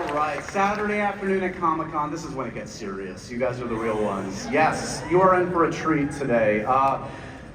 All right, Saturday afternoon at Comic-Con. This is when it gets serious. You guys are the real ones. Yes, you are in for a treat today.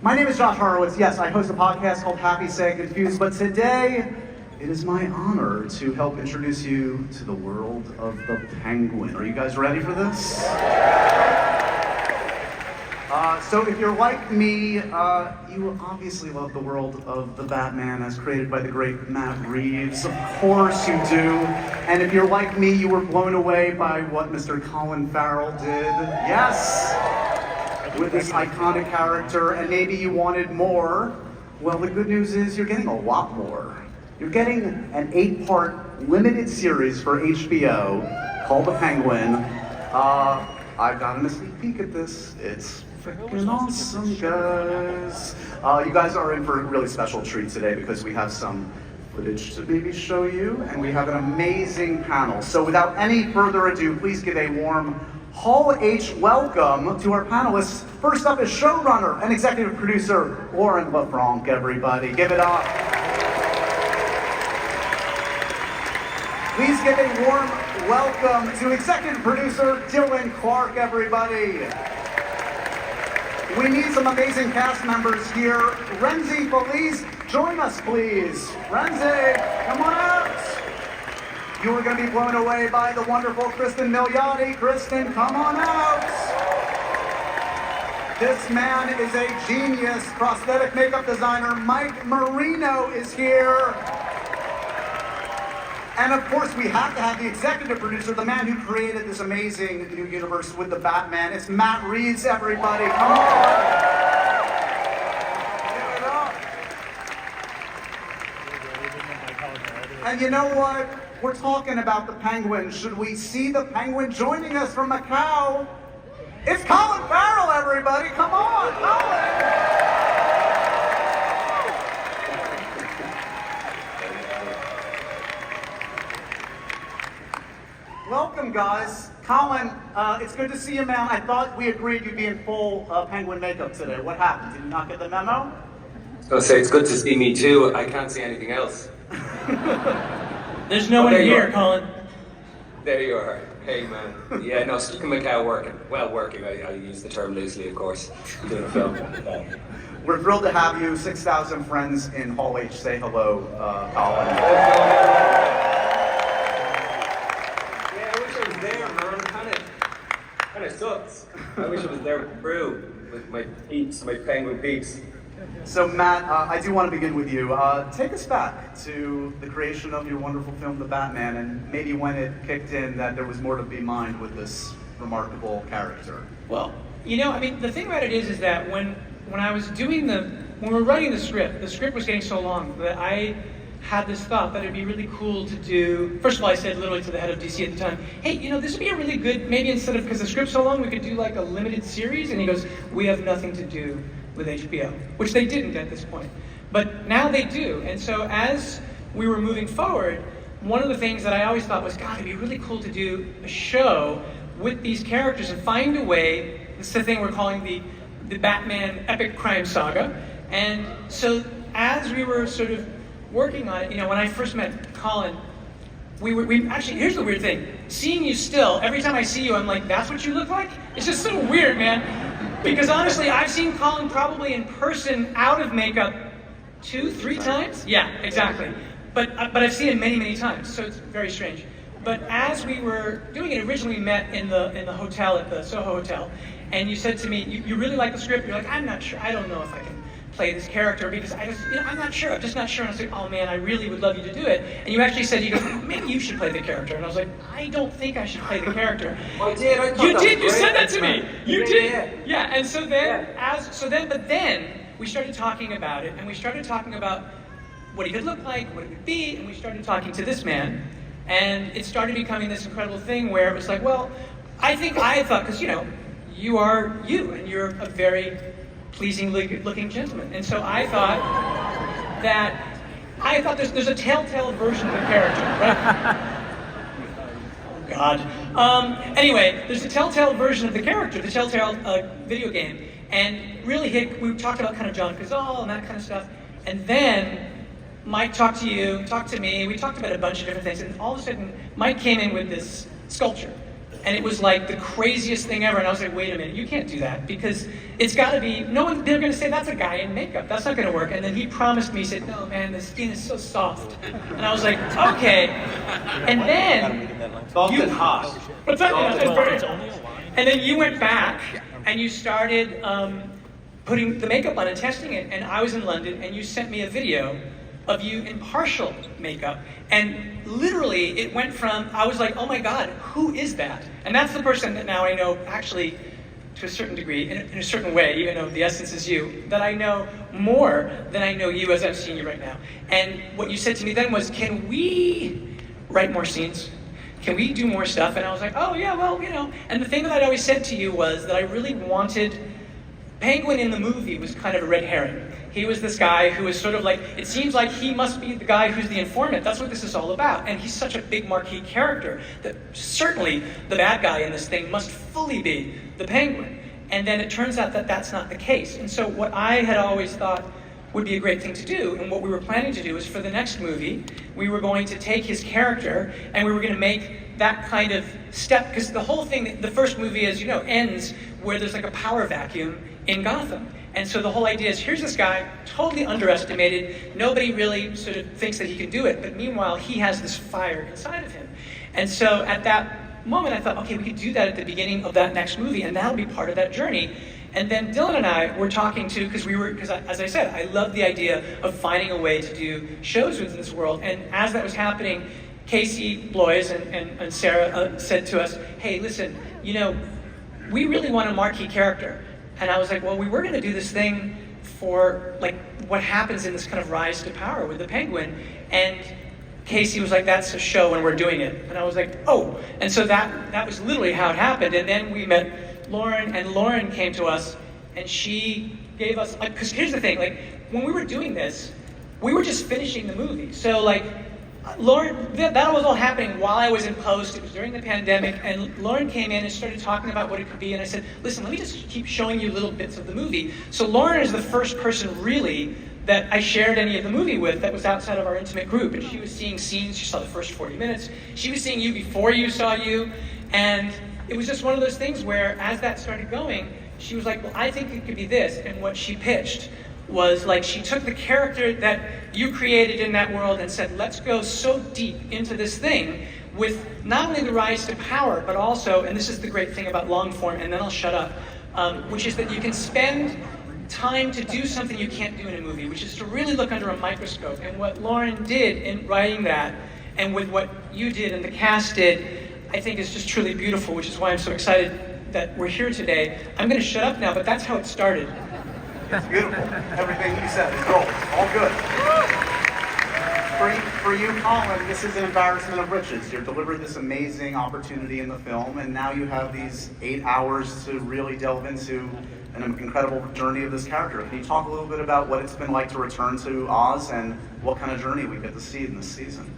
My name is Josh Horowitz. Yes, I host a podcast called Happy, Sad, Confused, but today it is my honor to help introduce you to the world of the Penguin. Are you guys ready for this? So if you're like me, you obviously love the world of the Batman as created by the great Matt Reeves. Of course you do. And if you're like me, you were blown away by what Mr. Colin Farrell did. Yes! With this iconic character, and maybe you wanted more. Well, the good news is you're getting a lot more. You're getting an 8-part limited series for HBO called The Penguin. I've gotten a sneak peek at this. It's freaking awesome, guys. You guys are in for a really special treat today because we have some footage to maybe show you, and we have an amazing panel. So without any further ado, please give a warm Hall H welcome to our panelists. First up is showrunner and executive producer Lauren LaFranc, everybody. Give it up. Please give a warm welcome to executive producer Dylan Clark, everybody. We need some amazing cast members here. Renzi Felice, join us, please. Renzi, come on out. You are going to be blown away by the wonderful Kristen Milioti. Kristen, come on out. This man is a genius. Prosthetic makeup designer Mike Marino is here. And of course, we have to have the executive producer, the man who created this amazing new universe with the Batman. It's Matt Reeves, everybody. Come on. Give it up. And you know what? We're talking about the Penguin. Should we see the Penguin joining us from Macau? It's Colin Farrell, everybody. Come on, Colin. Welcome, guys. Colin, it's good to see you, man. I thought we agreed you'd be in full Penguin makeup today. What happened? Did you not get the memo? I was going to say, it's good to see me too. I can't see anything else. There's no one here, Colin. There you are. Hey, man. Yeah, no, stuck in Macau working. Well, working. I use the term loosely, of course. I'm doing a film. We're thrilled to have you. 6,000 friends in Hall H. Say hello, Colin. Yeah, I wish I was there, man. Kind of sucks. I wish I was there with Brew, with my peeps, my penguin peeps. So Matt, I do want to begin with you. Take us back to the creation of your wonderful film, The Batman, and maybe when it kicked in that there was more to be mined with this remarkable character. Well, you know, I mean, the thing about it is that when I was doing when we were writing the script was getting so long that I had this thought that it'd be really cool to do. First of all, I said literally to the head of DC at the time, hey, you know, this would be a really good, maybe instead of, because the script's so long, we could do like a limited series. And he goes, we have nothing to do with HBO, which they didn't at this point. But now they do. And so as we were moving forward, one of the things that I always thought was, God, it'd be really cool to do a show with these characters and find a way, this is the thing we're calling the Batman epic crime saga. And so as we were sort of working on it, you know, when I first met Colin, we actually, here's the weird thing. Seeing you still, every time I see you, I'm like, that's what you look like? It's just so weird, man. Because honestly, I've seen Colin probably in person out of makeup 2-3 times. Yeah, exactly. But I've seen him many, many times, so it's very strange. But as we were doing it, originally we met in the hotel, at the Soho Hotel, and you said to me, you really like the script? You're like, I'm not sure, I don't know if I can play this character because I'm not sure, I'm just not sure. And I was like, oh man, I really would love you to do it. And you actually said, maybe you should play the character. And I was like, I don't think I should play the character. I did, I thought you that did, was you great. said that to me. You did. Yeah. And so then, but then we started talking about it, and we started talking about what he could look like, what it would be, and we started talking to this man, and it started becoming this incredible thing where it was like, well, I thought, because you are you, and you're a very pleasing looking gentleman. And so I thought there's a telltale version of the character, right? Oh God. Anyway, there's a telltale version of the character, the telltale video game. And really we talked about kind of John Cazale and that kind of stuff. And then Mike talked to you, talked to me, we talked about a bunch of different things, and all of a sudden, Mike came in with this sculpture. And it was like the craziest thing ever, and I was like, wait a minute, you can't do that, because it's gotta be, no one, they're gonna say, that's a guy in makeup, that's not gonna work. And then he promised me, he said, no man, the skin is so soft. And I was like, okay. And then, Soft and hot. what's that? And then you went back, and you started putting the makeup on and testing it, and I was in London, and you sent me a video of you in partial makeup, and literally it went from, I was like, oh my God, who is that? And that's the person that now I know, actually, to a certain degree, in a certain way, even though the essence is you, that I know more than I know you as I'm seeing you right now. And what you said to me then was, can we write more scenes? Can we do more stuff? And I was like, oh yeah, well, you know. And the thing that I'd always said to you was that I really wanted, Penguin in the movie was kind of a red herring. He was this guy who was sort of like, it seems like he must be the guy who's the informant. That's what this is all about. And he's such a big marquee character that certainly the bad guy in this thing must fully be the Penguin. And then it turns out that that's not the case. And so what I had always thought would be a great thing to do, and what we were planning to do, is for the next movie, we were going to take his character and we were going to make that kind of step, because the whole thing, the first movie, as you know, ends where there's like a power vacuum in Gotham. And so the whole idea is, here's this guy, totally underestimated, nobody really sort of thinks that he can do it, but meanwhile he has this fire inside of him. And so at that moment I thought, okay, we could do that at the beginning of that next movie, and that'll be part of that journey. And then Dylan and I were talking to, because as I said, I love the idea of finding a way to do shows within this world. And as that was happening, Casey Bloys and Sarah said to us, hey, listen, you know, we really want a marquee character. And I was like, well, we were going to do this thing for like what happens in this kind of rise to power with the Penguin. And Casey was like, that's a show and we're doing it. And I was like, oh. And so that was literally how it happened. And then we met Lauren, and Lauren came to us, and she gave us, like, because here's the thing, like, when we were doing this, we were just finishing the movie. So like, Lauren, that was all happening while I was in post. It was during the pandemic, and Lauren came in and started talking about what it could be, and I said, listen, let me just keep showing you little bits of the movie. So Lauren is the first person really that I shared any of the movie with that was outside of our intimate group, and she was seeing scenes. She saw the first 40 minutes. She was seeing you before you saw you, and it was just one of those things where, as that started going, she was like, well, I think it could be this. And what she pitched was like, she took the character that you created in that world and said, let's go so deep into this thing with not only the rise to power, but also, and this is the great thing about long form, and then I'll shut up, which is that you can spend time to do something you can't do in a movie, which is to really look under a microscope. And what Lauren did in writing that, and with what you did and the cast did, I think is just truly beautiful, which is why I'm so excited that we're here today. I'm going to shut up now, but that's how it started. It's beautiful. Everything you said is gold. All good. For you, Colin, this is an embarrassment of riches. You're delivered this amazing opportunity in the film, and now you have these 8 hours to really delve into an incredible journey of this character. Can you talk a little bit about what it's been like to return to Oz and what kind of journey we get to see in this season?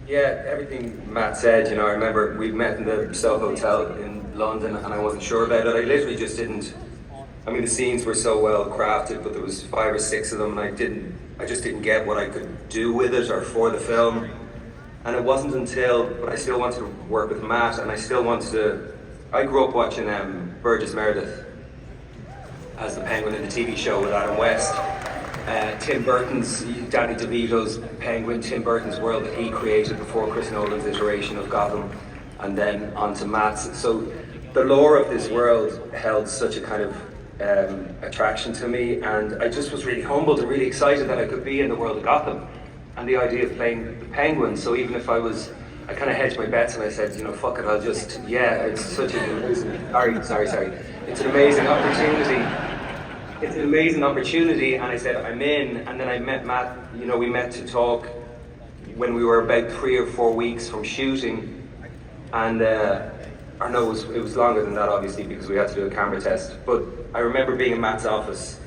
Yeah, everything Matt said, you know, I remember we met in the Soho Hotel in London, and I wasn't sure about it. I literally just didn't, I mean, the scenes were so well crafted, but there was 5 or 6 of them, and I just didn't get what I could do with it or for the film. And it wasn't until, but I still wanted to work with Matt, and I still wanted to, I grew up watching Burgess Meredith as the Penguin in the TV show with Adam West. Tim Burton's, Danny DeVito's Penguin, Tim Burton's world that he created before Chris Nolan's iteration of Gotham, and then onto Matt's. So the lore of this world held such a kind of attraction to me, and I just was really humbled and really excited that I could be in the world of Gotham and the idea of playing the Penguin. So even if I kind of hedged my bets and I said, you know, fuck it, I'll just, yeah, it's such an amazing, sorry. It's an amazing opportunity. It's an amazing opportunity, and I said, I'm in. And then I met Matt, you know, we met to talk when we were about 3 or 4 weeks from shooting. And, or no, it was longer than that, obviously, because we had to do a camera test. But I remember being in Matt's office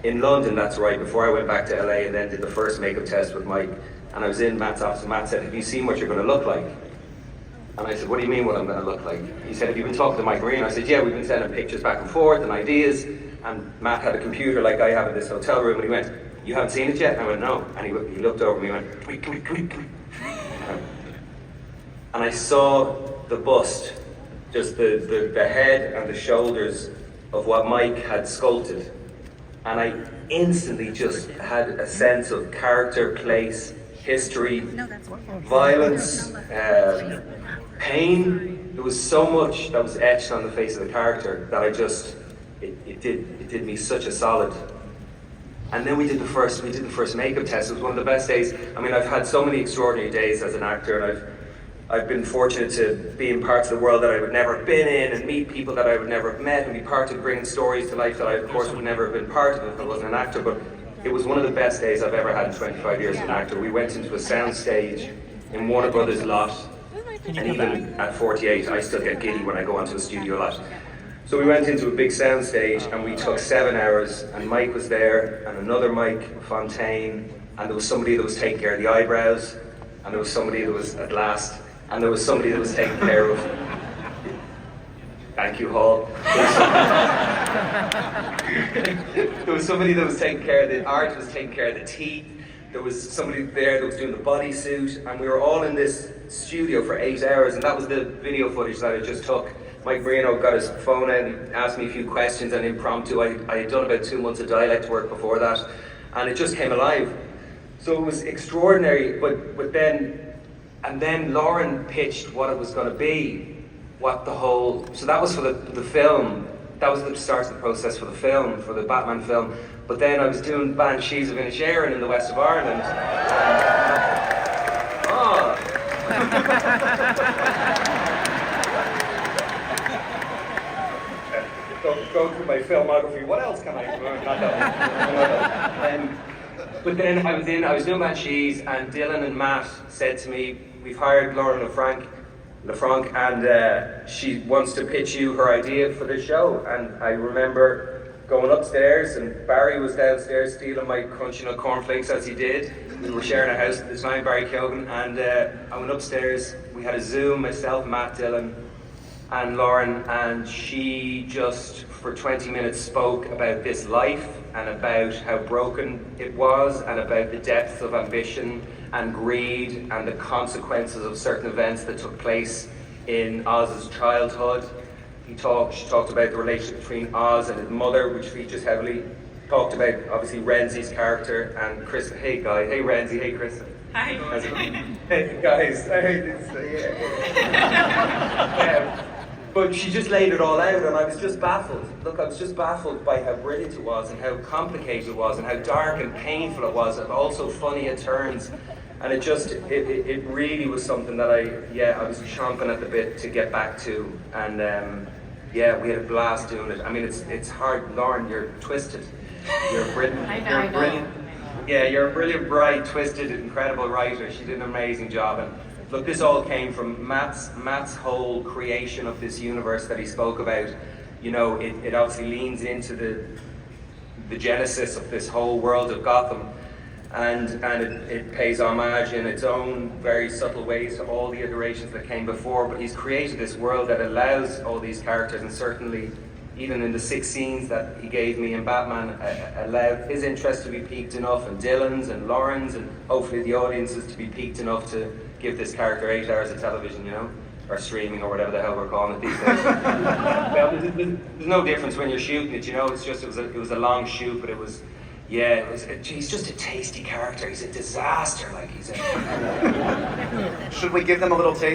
in London, that's right, before I went back to LA and then did the first makeup test with Mike. And I was in Matt's office, and Matt said, have you seen what you're going to look like? And I said, what do you mean what I'm going to look like? He said, have you been talking to Mike Marino? I said, yeah, we've been sending pictures back and forth and ideas. And Matt had a computer like I have in this hotel room, and he went, you haven't seen it yet? And I went, no. And he looked over at me and went, come here, come here, come here. And I saw the bust, just the head and the shoulders of what Mike had sculpted. And I instantly just had a sense of character, place, history, violence, pain. There was so much that was etched on the face of the character that it did me such a solid. And then we did the first makeup test. It was one of the best days. I mean, I've had so many extraordinary days as an actor, and I've been fortunate to be in parts of the world that I would never have been in, and meet people that I would never have met, and be part of bringing stories to life that I, of course, would never have been part of if I wasn't an actor. But it was one of the best days I've ever had in 25 years as an actor. We went into a sound stage in Warner Brothers lot, and even at 48, I still get giddy when I go onto a studio lot. So we went into a big sound stage, and we took 7 hours, and Mike was there, and another Mike Fontaine, and there was somebody that was taking care of the eyebrows, and there was somebody that was at last, and there was somebody that was taking care of, thank you, Hall. There was somebody that was taking care of the art, was taking care of the teeth. There was somebody there that was doing the bodysuit, and we were all in this studio for 8 hours, and that was the video footage that I just took. Mike Marino got his phone out and asked me a few questions, and impromptu. I had done about 2 months of dialect work before that, and it just came alive. So it was extraordinary, but then Lauren pitched what it was going to be, so that was for the film. That was the start of the process for the film, for the Batman film. But then I was doing Banshees of Inisherin in the west of Ireland. Go through my filmography. What else can I do? Not that. But then I was doing Banshees, and Dylan and Matt said to me, "We've hired Lauren Lefranc, and she wants to pitch you her idea for the show." And I remember going upstairs, and Barry was downstairs stealing my crunchy nut cornflakes as he did. We were sharing a house at the time, Barry Keoghan, and I went upstairs. We had a Zoom, myself, Matt, Dylan, and Lauren, and she just for 20 minutes spoke about this life and about how broken it was, and about the depth of ambition and greed and the consequences of certain events that took place in Oz's childhood. She talked about the relationship between Oz and his mother, which features heavily. Talked about, obviously, Renzi's character, and Chris. Hey, guys. Hey, Renzi. Hey, Chris. Hi. Hey, guys. But she just laid it all out, and I was just baffled. Look, I was just baffled by how brilliant it was, and how complicated it was, and how dark and painful it was, and also funny at turns. And it really was something that I was chomping at the bit to get back to. And we had a blast doing it. I mean, it's hard. Lauren, you're twisted. You're brilliant. I know. Brilliant. Yeah, you're a brilliant, bright, twisted, incredible writer. She did an amazing job. And look, this all came from Matt's whole creation of this universe that he spoke about. You know, it obviously leans into the genesis of this whole world of Gotham. And it pays homage in its own very subtle ways to all the iterations that came before, but he's created this world that allows all these characters, and certainly even in the 6 scenes that he gave me in Batman, allowed his interest to be piqued enough, and Dylan's and Lauren's, and hopefully the audiences to be piqued enough to give this character 8 hours of television, you know? Or streaming, or whatever the hell we're calling it these days. Well, there's no difference when you're shooting it, you know? It's just, it was a long shoot, but it was, he's just a tasty character. He's a disaster, like he's a... Should we give them a little taste?